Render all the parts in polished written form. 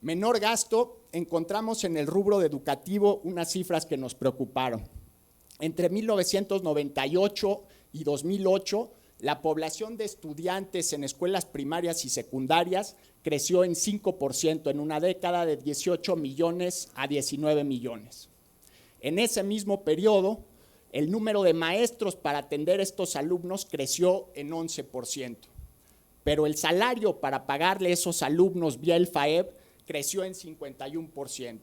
Menor gasto, encontramos en el rubro de educativo unas cifras que nos preocuparon. Entre 1998 y 2008, la población de estudiantes en escuelas primarias y secundarias creció en 5% en una década, de 18 millones a 19 millones. En ese mismo periodo, el número de maestros para atender a estos alumnos creció en 11%, pero el salario para pagarle a esos alumnos vía el FAEB creció en 51%.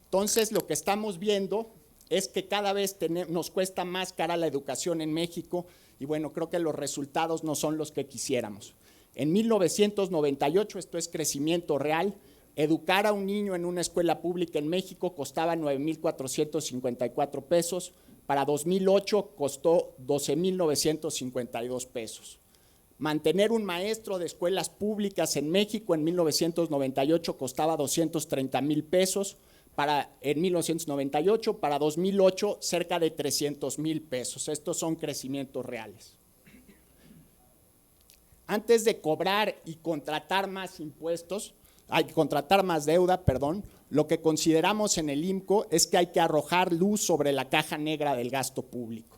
Entonces, lo que estamos viendo es que cada vez nos cuesta más cara la educación en México y bueno, creo que los resultados no son los que quisiéramos. En 1998, esto es crecimiento real, educar a un niño en una escuela pública en México costaba 9,454 pesos, para 2008 costó 12,952 pesos. Mantener un maestro de escuelas públicas en México en 1998 costaba 230,000 pesos, en 1998, para 2008 cerca de 300,000 pesos. Estos son crecimientos reales. Antes de cobrar y contratar más impuestos, contratar más deuda, lo que consideramos en el IMCO es que hay que arrojar luz sobre la caja negra del gasto público.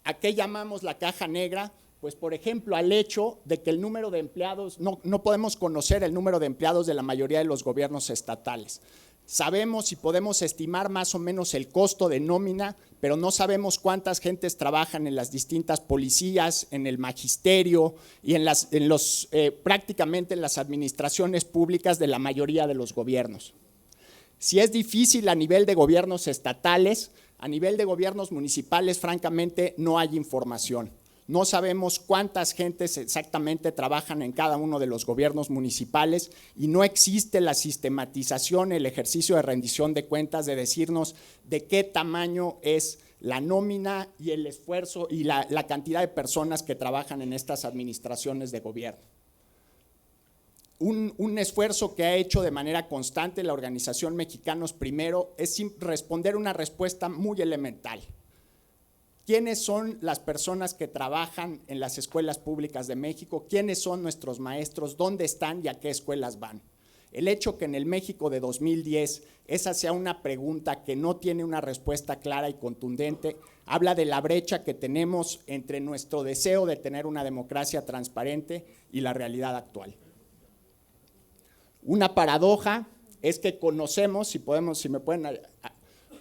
¿A qué llamamos la caja negra? Pues, por ejemplo, al hecho de que el número de empleados, no podemos conocer el número de empleados de la mayoría de los gobiernos estatales. Sabemos y podemos estimar más o menos el costo de nómina, pero no sabemos cuántas gentes trabajan en las distintas policías, en el magisterio y prácticamente en las administraciones públicas de la mayoría de los gobiernos. Si es difícil a nivel de gobiernos estatales, a nivel de gobiernos municipales, francamente, no hay información. No sabemos cuántas gentes exactamente trabajan en cada uno de los gobiernos municipales y no existe la sistematización, el ejercicio de rendición de cuentas de decirnos de qué tamaño es la nómina y el esfuerzo y la cantidad de personas que trabajan en estas administraciones de gobierno. Un esfuerzo que ha hecho de manera constante la organización Mexicanos Primero es responder una respuesta muy elemental. ¿Quiénes son las personas que trabajan en las escuelas públicas de México? ¿Quiénes son nuestros maestros? ¿Dónde están y a qué escuelas van? El hecho que en el México de 2010 esa sea una pregunta que no tiene una respuesta clara y contundente, habla de la brecha que tenemos entre nuestro deseo de tener una democracia transparente y la realidad actual. Una paradoja es que conocemos,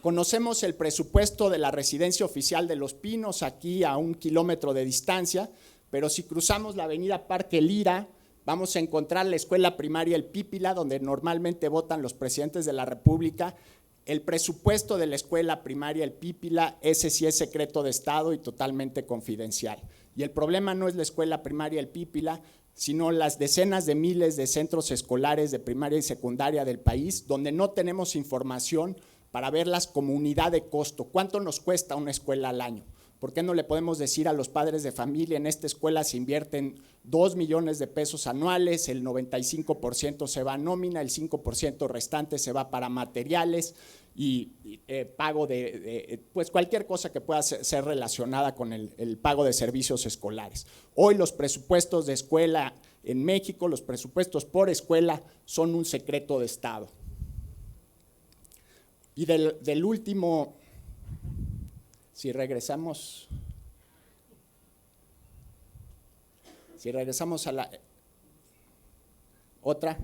conocemos el presupuesto de la residencia oficial de Los Pinos, aquí a 1 kilómetro de distancia, pero si cruzamos la avenida Parque Lira, vamos a encontrar la escuela primaria El Pípila, donde normalmente votan los presidentes de la República. El presupuesto de la escuela primaria El Pípila, ese sí es secreto de Estado y totalmente confidencial. Y el problema no es la escuela primaria El Pípila, sino las decenas de miles de centros escolares de primaria y secundaria del país, donde no tenemos información para verlas como unidad de costo. ¿Cuánto nos cuesta una escuela al año? ¿Por qué no le podemos decir a los padres de familia, en esta escuela se invierten 2 millones de pesos anuales, el 95% se va a nómina, el 5% restante se va para materiales y pago pues cualquier cosa que pueda ser relacionada con el pago de servicios escolares? Hoy los presupuestos de escuela en México, los presupuestos por escuela son un secreto de Estado. Y del último, si regresamos a la otra,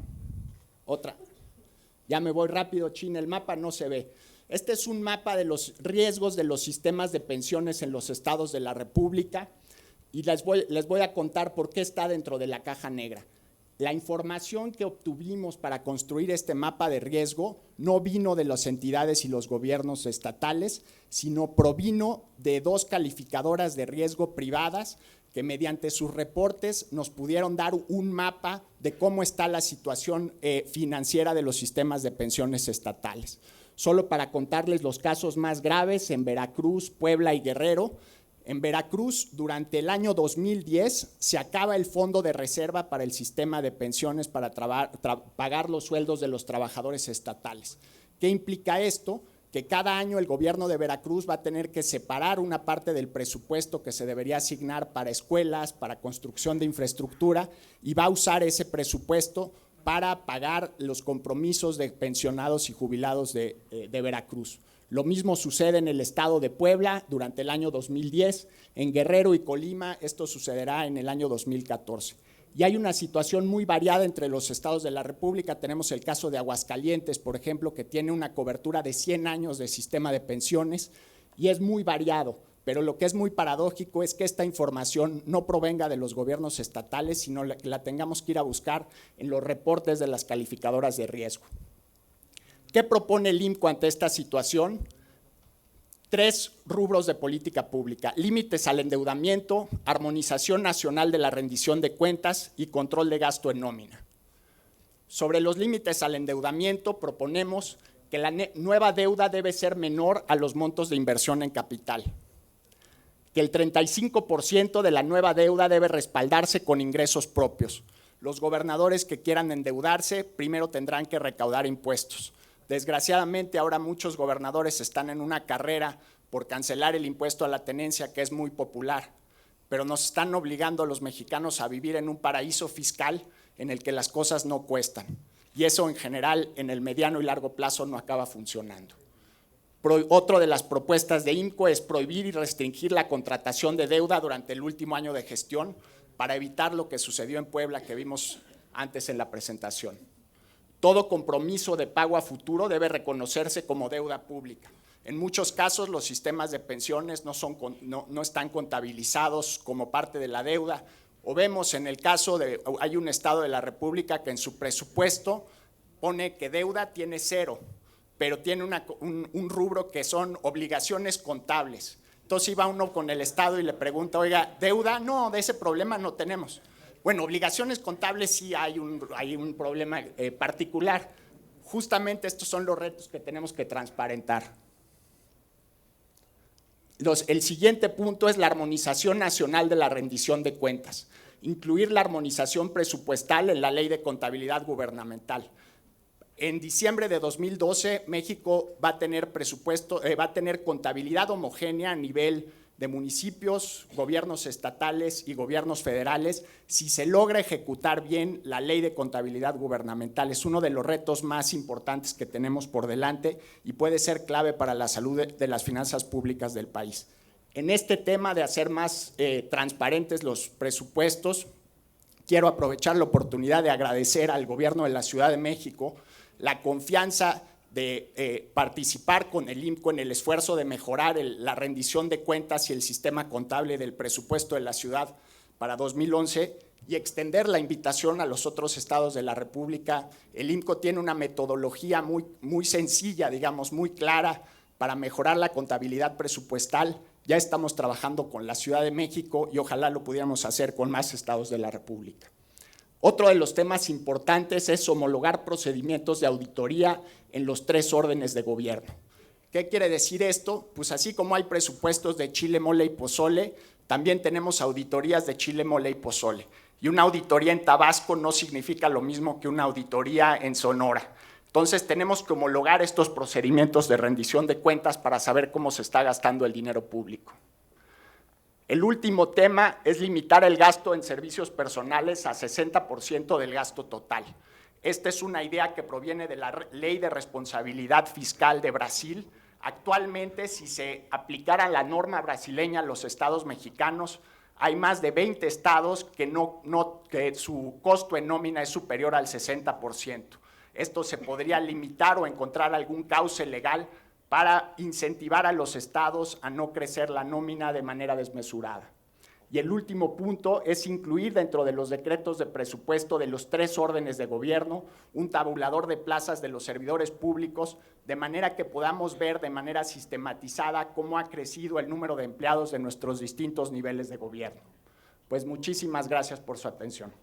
ya me voy rápido, China, el mapa no se ve. Este es un mapa de los riesgos de los sistemas de pensiones en los estados de la República y les voy a contar por qué está dentro de la caja negra. La información que obtuvimos para construir este mapa de riesgo no vino de las entidades y los gobiernos estatales, sino provino de 2 calificadoras de riesgo privadas que mediante sus reportes nos pudieron dar un mapa de cómo está la situación financiera de los sistemas de pensiones estatales. Solo para contarles los casos más graves, en Veracruz, Puebla y Guerrero. En Veracruz, durante el año 2010, se acaba el fondo de reserva para el sistema de pensiones para pagar los sueldos de los trabajadores estatales. ¿Qué implica esto? Que cada año el gobierno de Veracruz va a tener que separar una parte del presupuesto que se debería asignar para escuelas, para construcción de infraestructura, y va a usar ese presupuesto para pagar los compromisos de pensionados y jubilados de Veracruz. Lo mismo sucede en el estado de Puebla durante el año 2010, en Guerrero y Colima esto sucederá en el año 2014. Y hay una situación muy variada entre los estados de la República. Tenemos el caso de Aguascalientes, por ejemplo, que tiene una cobertura de 100 años de sistema de pensiones y es muy variado. Pero lo que es muy paradójico es que esta información no provenga de los gobiernos estatales, sino que la tengamos que ir a buscar en los reportes de las calificadoras de riesgo. ¿Qué propone el IMCO ante esta situación? 3 rubros de política pública: límites al endeudamiento, armonización nacional de la rendición de cuentas y control de gasto en nómina. Sobre los límites al endeudamiento, proponemos que la nueva deuda debe ser menor a los montos de inversión en capital, que el 35% de la nueva deuda debe respaldarse con ingresos propios. Los gobernadores que quieran endeudarse primero tendrán que recaudar impuestos. Desgraciadamente, ahora muchos gobernadores están en una carrera por cancelar el impuesto a la tenencia, que es muy popular, pero nos están obligando a los mexicanos a vivir en un paraíso fiscal en el que las cosas no cuestan. Y eso, en general, en el mediano y largo plazo no acaba funcionando. Otra de las propuestas de IMCO es prohibir y restringir la contratación de deuda durante el último año de gestión para evitar lo que sucedió en Puebla, que vimos antes en la presentación. Todo compromiso de pago a futuro debe reconocerse como deuda pública. En muchos casos, los sistemas de pensiones no están contabilizados como parte de la deuda, o vemos en el caso de, hay un estado de la República que en su presupuesto pone que deuda tiene 0, pero tiene un rubro que son obligaciones contables. Entonces iba uno con el estado y le pregunta, oiga, ¿deuda? No, de ese problema no tenemos. Bueno, obligaciones contables sí hay un problema particular. Justamente estos son los retos que tenemos que transparentar. El siguiente punto es la armonización nacional de la rendición de cuentas. Incluir la armonización presupuestal en la Ley de Contabilidad Gubernamental. En diciembre de 2012, México va a tener contabilidad homogénea a nivel de municipios, gobiernos estatales y gobiernos federales, si se logra ejecutar bien la Ley de Contabilidad Gubernamental. Es uno de los retos más importantes que tenemos por delante y puede ser clave para la salud de las finanzas públicas del país. En este tema de hacer más transparentes los presupuestos, quiero aprovechar la oportunidad de agradecer al gobierno de la Ciudad de México la confianza de participar con el IMCO en el esfuerzo de mejorar la rendición de cuentas y el sistema contable del presupuesto de la ciudad para 2011 y extender la invitación a los otros estados de la República. El IMCO tiene una metodología muy sencilla, digamos, muy clara para mejorar la contabilidad presupuestal. Ya estamos trabajando con la Ciudad de México y ojalá lo pudiéramos hacer con más estados de la República. Otro de los temas importantes es homologar procedimientos de auditoría en los 3 órdenes de gobierno. ¿Qué quiere decir esto? Pues así como hay presupuestos de chile, mole y pozole, también tenemos auditorías de chile, mole y pozole. Y una auditoría en Tabasco no significa lo mismo que una auditoría en Sonora. Entonces tenemos que homologar estos procedimientos de rendición de cuentas para saber cómo se está gastando el dinero público. El último tema es limitar el gasto en servicios personales a 60% del gasto total. Esta es una idea que proviene de la Ley de Responsabilidad Fiscal de Brasil. Actualmente, si se aplicara la norma brasileña a los estados mexicanos, hay más de 20 estados que su costo en nómina es superior al 60%. Esto se podría limitar o encontrar algún cauce legal para incentivar a los estados a no crecer la nómina de manera desmesurada. Y el último punto es incluir dentro de los decretos de presupuesto de los 3 órdenes de gobierno un tabulador de plazas de los servidores públicos, de manera que podamos ver de manera sistematizada cómo ha crecido el número de empleados de nuestros distintos niveles de gobierno. Pues muchísimas gracias por su atención.